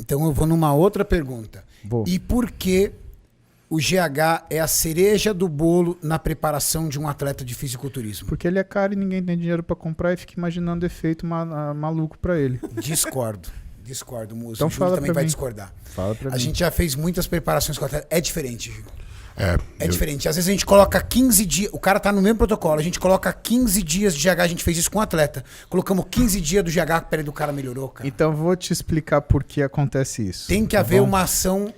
Então eu vou numa outra pergunta. Boa. E por que o GH é a cereja do bolo na preparação de um atleta de fisiculturismo? Porque ele é caro e ninguém tem dinheiro para comprar e fica imaginando efeito maluco para ele. Discordo, Musso. Então O Júlio fala também pra vai mim. discordar. Fala pra A mim. gente já fez muitas preparações com o atleta. É diferente, Gil. É Diferente. Às vezes a gente coloca 15 dias. O cara tá no mesmo protocolo. A gente coloca 15 dias de GH. A gente fez isso com o atleta. Colocamos 15 dias do GH, a pele do cara melhorou, cara. Então vou te explicar por que acontece isso. Tem que tá haver bom? uma ação,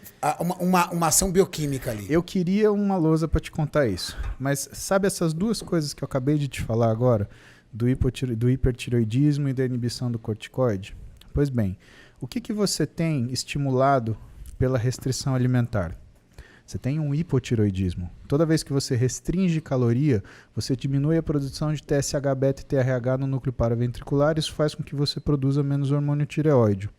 uma ação bioquímica ali. Eu queria uma lousa para te contar isso. Mas sabe essas duas coisas que eu acabei de te falar agora? Do hipertireoidismo e da inibição do corticoide? Pois bem, o que você tem estimulado pela restrição alimentar? Você tem um hipotireoidismo. Toda vez que você restringe caloria, você diminui a produção de TSH, beta e TRH no núcleo paraventricular. Isso faz com que você produza menos hormônio tireoide.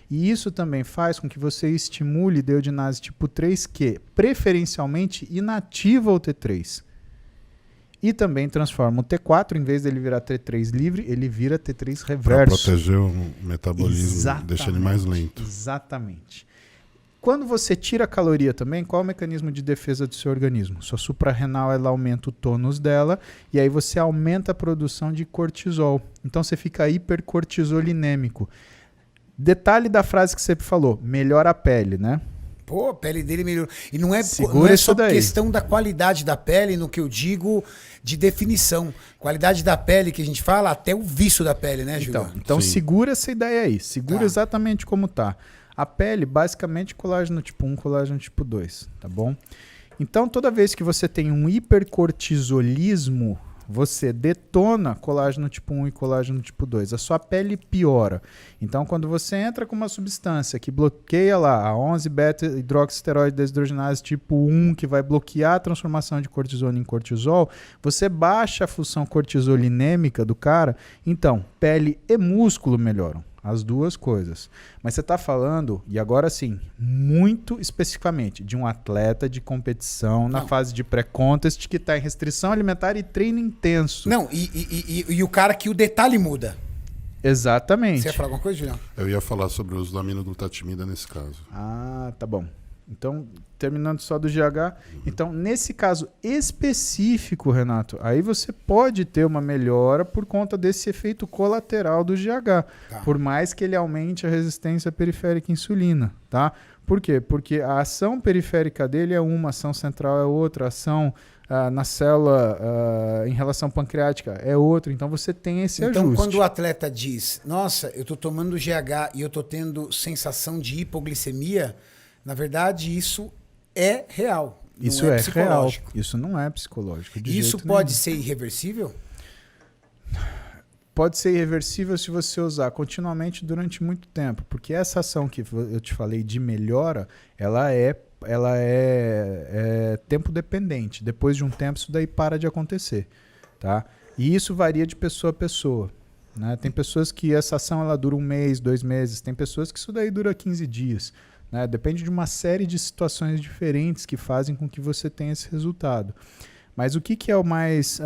E isso também faz com que você estimule ideodenase tipo 3, que preferencialmente inativa o T3. E também transforma o T4, em vez dele virar T3 livre, ele vira T3 para reverso. proteger o metabolismo, deixa ele mais lento. Exatamente. Quando você tira a caloria também, qual é o mecanismo de defesa do seu organismo? Sua suprarrenal ela aumenta o tônus dela e aí você aumenta a produção de cortisol. Então você fica hipercortisolinêmico. Detalhe da frase que você falou, melhora a pele, né? Pô, a pele dele melhorou. E não é Segura só isso daí. questão da qualidade da pele, no que eu digo de definição. Qualidade da pele que a gente fala, até o vício da pele, né, Júlio? Então Sim. segura essa ideia aí. Segura Tá. exatamente como tá. A pele, basicamente, colágeno tipo 1, colágeno tipo 2, tá bom? Então, toda vez que você tem um hipercortisolismo, você detona colágeno tipo 1 e colágeno tipo 2. A sua pele piora. Então, quando você entra com uma substância que bloqueia lá a 11-beta-hidroxisteroide desidrogenase tipo 1, que vai bloquear a transformação de cortisona em cortisol, você baixa a função cortisolinêmica do cara. Então, pele e músculo melhoram. As duas coisas. Mas você está falando, e agora sim, muito especificamente, de um atleta de competição na fase de pré-contest que está em restrição alimentar e treino intenso. Não, e o cara que o detalhe muda. Exatamente. Você ia falar alguma coisa, Julião? Eu ia falar sobre o uso da aminoglutatimida nesse caso. Ah, tá bom. Então, terminando só do GH. Então, nesse caso específico, Renato, aí você pode ter uma melhora por conta desse efeito colateral do GH. Tá. Por mais que ele aumente a resistência periférica à insulina, tá? Por quê? Porque a ação periférica dele é uma, a ação central é outra, a ação na célula em relação pancreática é outra. Então, você tem esse Então, ajuste. quando o atleta diz, nossa, eu tô tomando GH e eu tô tendo sensação de hipoglicemia, na verdade, isso é real. Não Isso é real. psicológico. Isso não é psicológico. De Isso jeito pode nenhum. ser irreversível? Pode ser irreversível se você usar continuamente durante muito tempo, porque essa ação que eu te falei de melhora, ela é tempo dependente. Depois de um tempo, isso daí para de acontecer, tá? E isso varia de pessoa a pessoa, né? Tem pessoas que essa ação ela dura 1 mês, 2 meses, tem pessoas que isso daí dura 15 dias. Né? Depende de uma série de situações diferentes que fazem com que você tenha esse resultado. Mas o que é o mais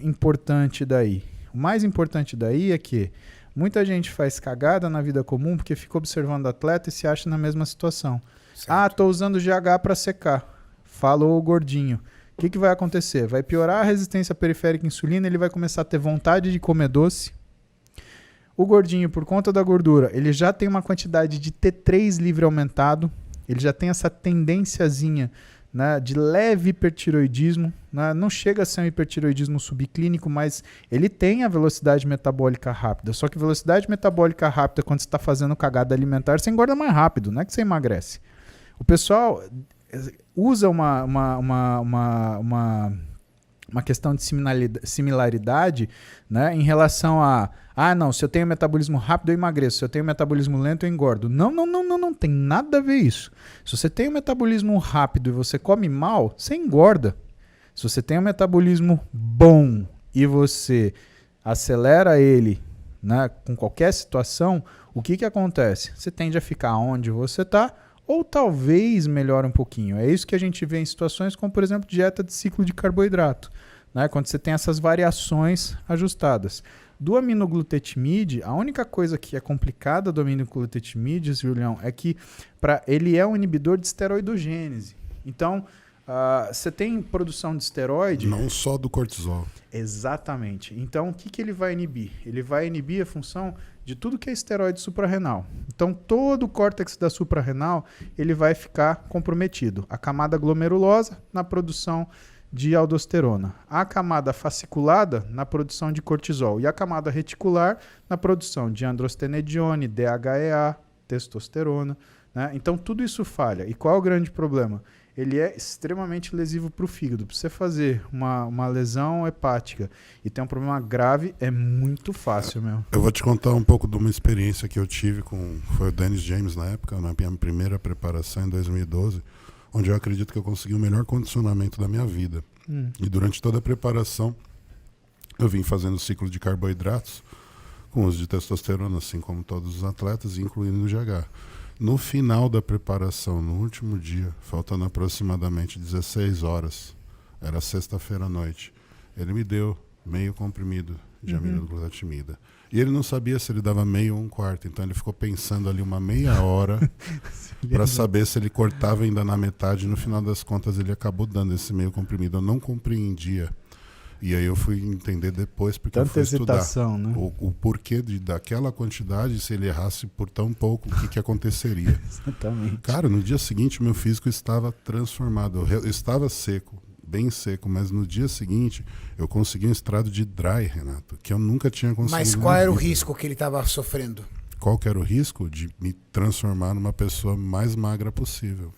importante daí? O mais importante daí é que muita gente faz cagada na vida comum porque fica observando o atleta e se acha na mesma situação. Certo. Ah, estou usando GH para secar. Falou o gordinho. O que vai acontecer? Vai piorar a resistência periférica à insulina, ele vai começar a ter vontade de comer doce. O gordinho, por conta da gordura, ele já tem uma quantidade de T3 livre aumentado, ele já tem essa tendênciazinha, né, de leve hipertireoidismo, né, não chega a ser um hipertireoidismo subclínico, mas ele tem a velocidade metabólica rápida. Só que velocidade metabólica rápida, quando você está fazendo cagada alimentar, você engorda mais rápido, não é que você emagrece. O pessoal usa uma questão de similaridade, né, em relação a não, se eu tenho metabolismo rápido eu emagreço, se eu tenho metabolismo lento eu engordo. Não tem nada a ver isso. Se você tem um metabolismo rápido e você come mal, você engorda. Se você tem um metabolismo bom e você acelera ele, né, com qualquer situação, o que acontece? Você tende a ficar onde você está, ou talvez melhore um pouquinho. É isso que a gente vê em situações como, por exemplo, dieta de ciclo de carboidrato, né? Quando você tem essas variações ajustadas. Do aminoglutetimide, a única coisa que é complicada do aminoglutetimide, Julião, é que ele é um inibidor de esteroidogênese. Então, você tem produção de esteroide... Não só do cortisol. Exatamente. Então, o que ele vai inibir? Ele vai inibir a função de tudo que é esteroide suprarrenal. Então, todo o córtex da suprarrenal ele vai ficar comprometido. A camada glomerulosa na produção de aldosterona, a camada fasciculada na produção de cortisol e a camada reticular na produção de androstenedione, DHEA, testosterona. Né? Então, tudo isso falha. E qual é o grande problema? Ele é extremamente lesivo para o fígado. Para você fazer uma lesão hepática e ter um problema grave, é muito fácil mesmo. Eu vou te contar um pouco de uma experiência que eu tive foi o Dennis James na época, na minha primeira preparação em 2012, onde eu acredito que eu consegui o melhor condicionamento da minha vida. E durante toda a preparação, eu vim fazendo ciclo de carboidratos com uso de testosterona, assim como todos os atletas, incluindo o GH. No final da preparação, no último dia, faltando aproximadamente 16 horas, era sexta-feira à noite, ele me deu meio comprimido de aminoglutamida. E ele não sabia se ele dava meio ou um quarto, então ele ficou pensando ali uma meia hora para saber se ele cortava ainda na metade. No final das contas, ele acabou dando esse meio comprimido. Eu não compreendia. E aí eu fui entender depois, porque eu fui estudar né? o porquê daquela quantidade, se ele errasse por tão pouco, o que aconteceria. Exatamente. Cara, no dia seguinte, meu físico estava transformado. Eu estava seco, bem seco, mas no dia seguinte, eu consegui um estrado de dry, Renato, que eu nunca tinha conseguido. Mas qual era o risco que ele estava sofrendo? Qual que era o risco? De me transformar numa pessoa mais magra possível.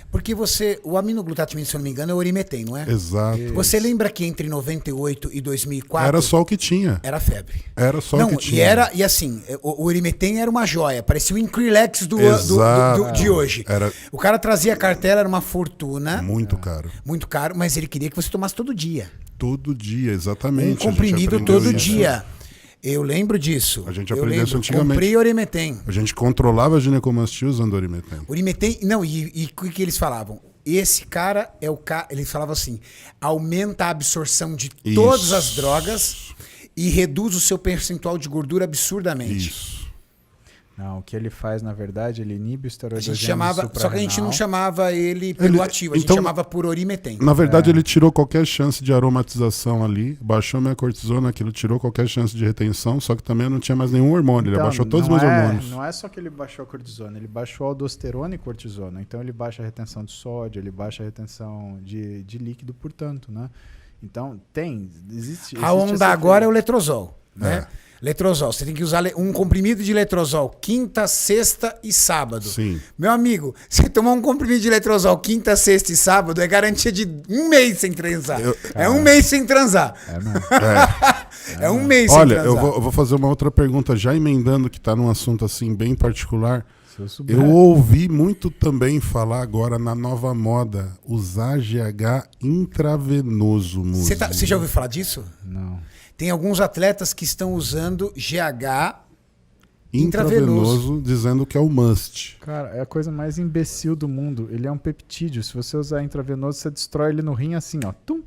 Porque o aminoglutamina, se eu não me engano, é o Orimetém, não é? Exato. Você lembra que entre 98 e 2004... Era só o que tinha. Era febre. Era só o que tinha. E assim, o Orimetém era uma joia. Parecia o Increlex de hoje. O cara trazia a cartela, era uma fortuna. Muito caro. Muito caro, mas ele queria que você tomasse todo dia. Todo dia, exatamente. Um comprimido todo dia. Eu lembro disso. A gente aprendeu isso antigamente. Comprei Orimetém. A gente controlava a ginecomastia usando Orimetém. Orimetém, não, e o que eles falavam? Esse cara é o cara, eles falavam assim, aumenta a absorção de todas as drogas e reduz o seu percentual de gordura absurdamente. Isso. Não, o que ele faz, na verdade, ele inibe o esteroidogênese suprarrenal. Só que a gente não chamava ele pelo ativo, a gente chamava por Orimetém. Na verdade, ele tirou qualquer chance de aromatização ali, baixou minha cortisona, aquilo tirou qualquer chance de retenção, só que também não tinha mais nenhum hormônio, ele abaixou todos os meus hormônios. Não é só que ele baixou a cortisona, ele baixou a aldosterona e cortisona. Então ele baixa a retenção de sódio, ele baixa a retenção de líquido, portanto, né? Então, existe a onda agora é o letrozol, né? Letrozol, você tem que usar um comprimido de letrozol quinta, sexta e sábado. Sim. Meu amigo, você tomar um comprimido de letrozol quinta, sexta e sábado é garantia de um mês sem transar. É um mês sem transar. É um mês sem transar. Olha, eu vou fazer uma outra pergunta, já emendando, que está num assunto assim bem particular. Eu ouvi muito também falar agora na nova moda, usar GH intravenoso. Você já ouviu falar disso? Não. Tem alguns atletas que estão usando GH intravenoso, dizendo que é o must. Cara, é a coisa mais imbecil do mundo. Ele é um peptídeo. Se você usar intravenoso, você destrói ele no rim assim, ó. Tum.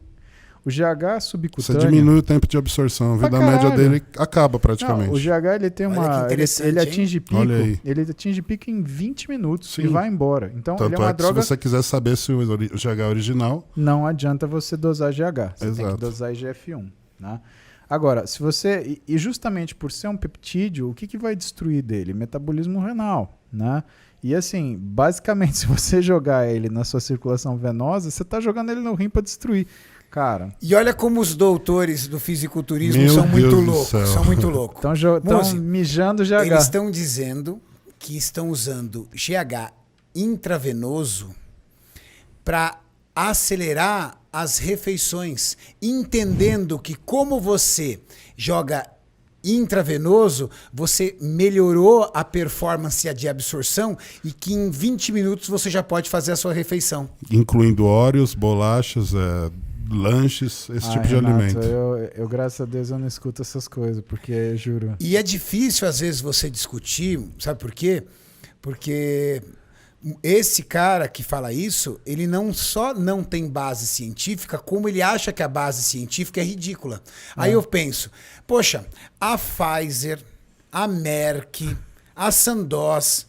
O GH subcutâneo... Você diminui o tempo de absorção. A vida média dele acaba praticamente. Não, o GH ele tem uma... Ele atinge pico. Olha aí. Ele atinge pico em 20 minutos e vai embora. Então, tanto ele é uma droga... Se você quiser saber se o GH é original... Não adianta você dosar GH. Você tem que dosar IGF-1, né? Agora, se você... E justamente por ser um peptídeo, o que vai destruir dele? Metabolismo renal, né? E assim, basicamente, se você jogar ele na sua circulação venosa, você está jogando ele no rim para destruir. Cara... E olha como os doutores do fisiculturismo são muito loucos. São muito loucos. Estão mijando GH. Eles estão dizendo que estão usando GH intravenoso para acelerar as refeições, entendendo que como você joga intravenoso, você melhorou a performance de absorção e que em 20 minutos você já pode fazer a sua refeição. Incluindo óleos, bolachas, lanches, esse tipo de alimento. Eu, graças a Deus, eu não escuto essas coisas, porque juro. E é difícil, às vezes, você discutir, sabe por quê? Porque esse cara que fala isso, ele não só não tem base científica, como ele acha que a base científica é ridícula. Aí eu penso, poxa, a Pfizer, a Merck, a Sandoz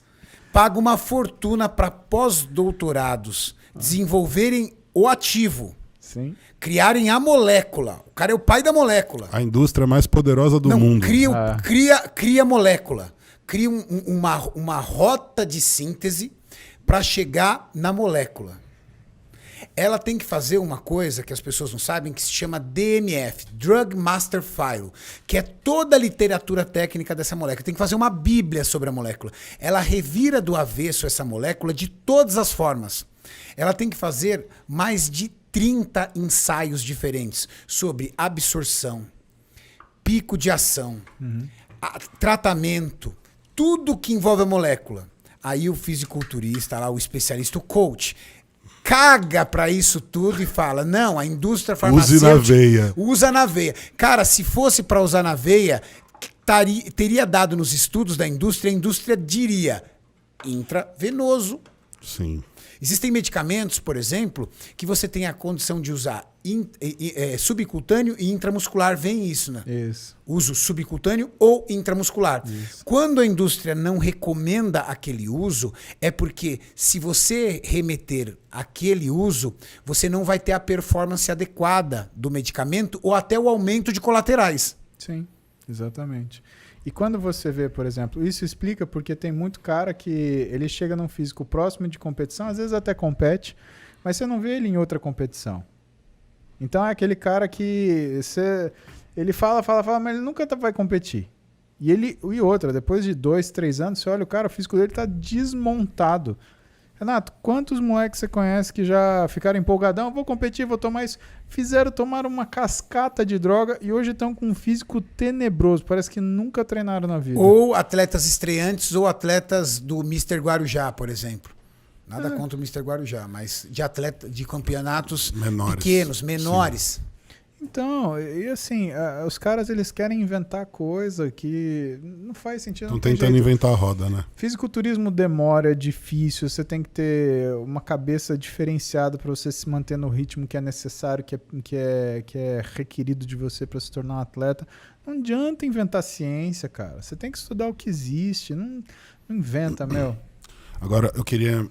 paga uma fortuna para pós-doutorados desenvolverem o ativo, Sim. criarem a molécula. O cara é o pai da molécula. A indústria mais poderosa do mundo. Cria molécula. Cria uma rota de síntese para chegar na molécula. Ela tem que fazer uma coisa que as pessoas não sabem, que se chama DMF, Drug Master File, que é toda a literatura técnica dessa molécula. Tem que fazer uma bíblia sobre a molécula. Ela revira do avesso essa molécula de todas as formas. Ela tem que fazer mais de 30 ensaios diferentes sobre absorção, pico de ação, tratamento, tudo que envolve a molécula. Aí o fisiculturista, lá, o especialista, o coach, caga pra isso tudo e fala, não, a indústria farmacêutica... Use na veia. Usa na veia. Cara, se fosse pra usar na veia, teria dado nos estudos da indústria, a indústria diria intravenoso. Sim. Existem medicamentos, por exemplo, que você tem a condição de usar subcutâneo e intramuscular. Vem isso, né? Isso. Uso subcutâneo ou intramuscular. Isso. Quando a indústria não recomenda aquele uso, é porque se você remeter aquele uso, você não vai ter a performance adequada do medicamento ou até o aumento de colaterais. Sim, exatamente. E quando você vê, por exemplo, isso explica porque tem muito cara que ele chega num físico próximo de competição, às vezes até compete, mas você não vê ele em outra competição. Então é aquele cara que ele fala, mas ele nunca vai competir. E outra, depois de 2, 3 anos, você olha o cara, o físico dele está desmontado. Renato, quantos moleques você conhece que já ficaram empolgadão? Vou competir, vou tomar isso. Tomaram uma cascata de droga e hoje estão com um físico tenebroso. Parece que nunca treinaram na vida. Ou atletas estreantes ou atletas do Mr. Guarujá, por exemplo. Nada contra o Mr. Guarujá, mas de campeonatos pequenos, menores. Sim. Então, e assim, os caras eles querem inventar coisa que não faz sentido. Estão tentando inventar a roda, né? Fisiculturismo demora, é difícil, você tem que ter uma cabeça diferenciada para você se manter no ritmo que é necessário, que é requerido de você para se tornar um atleta. Não adianta inventar ciência, cara. Você tem que estudar o que existe, não inventa, meu. Agora, eu queria...